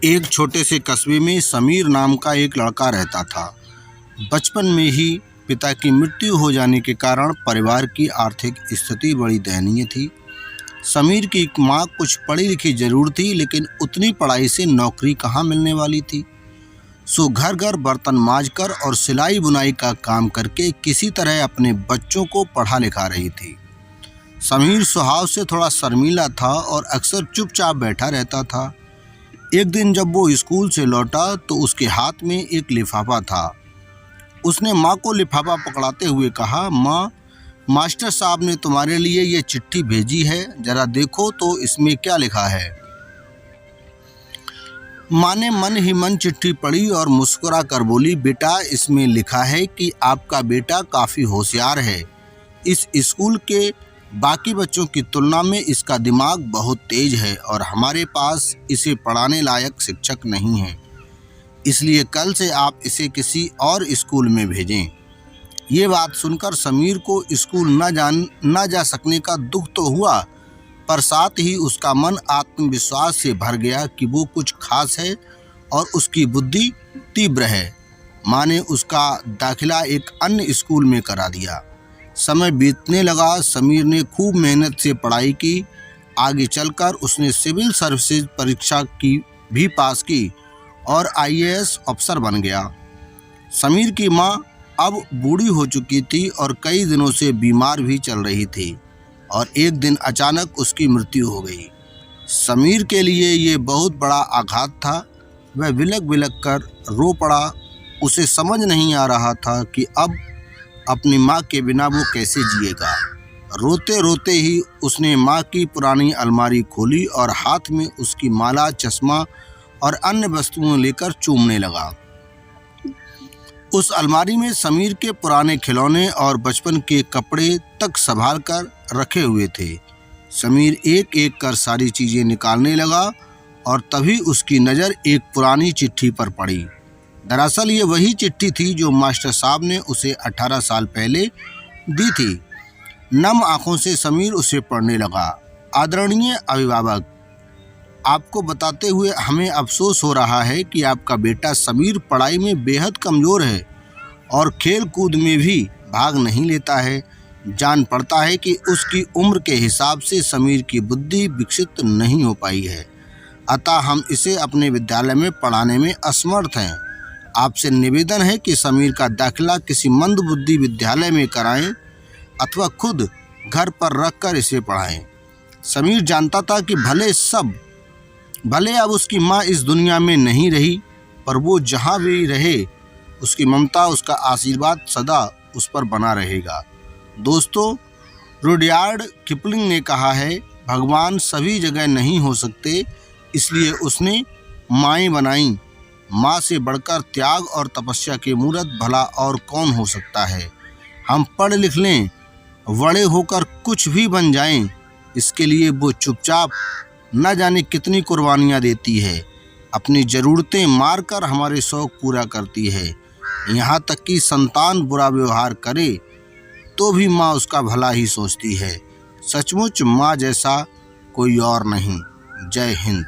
एक छोटे से कस्बे में समीर नाम का एक लड़का रहता था। बचपन में ही पिता की मृत्यु हो जाने के कारण परिवार की आर्थिक स्थिति बड़ी दयनीय थी। समीर की माँ कुछ पढ़ी लिखी जरूर थी, लेकिन उतनी पढ़ाई से नौकरी कहाँ मिलने वाली थी। सो घर घर बर्तन मांजकर और सिलाई बुनाई का काम करके किसी तरह अपने बच्चों को पढ़ा लिखा रही थी। समीर स्वभाव से थोड़ा शर्मीला था और अक्सर चुपचाप बैठा रहता था। एक दिन जब वो स्कूल से लौटा तो उसके हाथ में एक लिफाफा था। उसने माँ को लिफाफा पकड़ाते हुए कहा, माँ, मास्टर साहब ने तुम्हारे लिए ये चिट्ठी भेजी है, जरा देखो तो इसमें क्या लिखा है। माँ ने मन ही मन चिट्ठी पढ़ी और मुस्कुरा कर बोली, बेटा, इसमें लिखा है कि आपका बेटा काफ़ी होशियार है। इस स्कूल के बाकी बच्चों की तुलना में इसका दिमाग बहुत तेज है और हमारे पास इसे पढ़ाने लायक शिक्षक नहीं है, इसलिए कल से आप इसे किसी और स्कूल में भेजें। ये बात सुनकर समीर को स्कूल न जा सकने का दुख तो हुआ, पर साथ ही उसका मन आत्मविश्वास से भर गया कि वो कुछ खास है और उसकी बुद्धि तीव्र है। माँ ने उसका दाखिला एक अन्य स्कूल में करा दिया। समय बीतने लगा। समीर ने खूब मेहनत से पढ़ाई की। आगे चलकर उसने सिविल सर्विसेज परीक्षा की भी पास की और IAS अफसर बन गया। समीर की माँ अब बूढ़ी हो चुकी थी और कई दिनों से बीमार भी चल रही थी और एक दिन अचानक उसकी मृत्यु हो गई। समीर के लिए ये बहुत बड़ा आघात था। वह बिलख बिलख कर रो पड़ा। उसे समझ नहीं आ रहा था कि अब अपनी माँ के बिना वो कैसे जिएगा। रोते रोते ही उसने माँ की पुरानी अलमारी खोली और हाथ में उसकी माला, चश्मा और अन्य वस्तुएं लेकर चूमने लगा। उस अलमारी में समीर के पुराने खिलौने और बचपन के कपड़े तक संभाल कर रखे हुए थे। समीर एक एक कर सारी चीज़ें निकालने लगा और तभी उसकी नज़र एक पुरानी चिट्ठी पर पड़ी। दरअसल ये वही चिट्ठी थी जो मास्टर साहब ने उसे 18 साल पहले दी थी। नम आंखों से समीर उसे पढ़ने लगा। आदरणीय अभिभावक, आपको बताते हुए हमें अफसोस हो रहा है कि आपका बेटा समीर पढ़ाई में बेहद कमज़ोर है और खेल कूद में भी भाग नहीं लेता है। जान पड़ता है कि उसकी उम्र के हिसाब से समीर की बुद्धि विकसित नहीं हो पाई है, अतः हम इसे अपने विद्यालय में पढ़ाने में असमर्थ हैं। आपसे निवेदन है कि समीर का दाखिला किसी मंदबुद्धि विद्यालय में कराएं अथवा खुद घर पर रखकर इसे पढ़ाएं। समीर जानता था कि भले अब उसकी माँ इस दुनिया में नहीं रही, पर वो जहाँ भी रहे उसकी ममता, उसका आशीर्वाद सदा उस पर बना रहेगा। दोस्तों, रुडयार्ड किपलिंग ने कहा है, भगवान सभी जगह नहीं हो सकते, इसलिए उसने माएँ बनाई। माँ से बढ़कर त्याग और तपस्या की मूरत भला और कौन हो सकता है। हम पढ़ लिख लें, बड़े होकर कुछ भी बन जाएं, इसके लिए वो चुपचाप न जाने कितनी कुर्बानियाँ देती है। अपनी ज़रूरतें मार कर हमारे शौक़ पूरा करती है। यहाँ तक कि संतान बुरा व्यवहार करे तो भी माँ उसका भला ही सोचती है। सचमुच माँ जैसा कोई और नहीं। जय हिंद।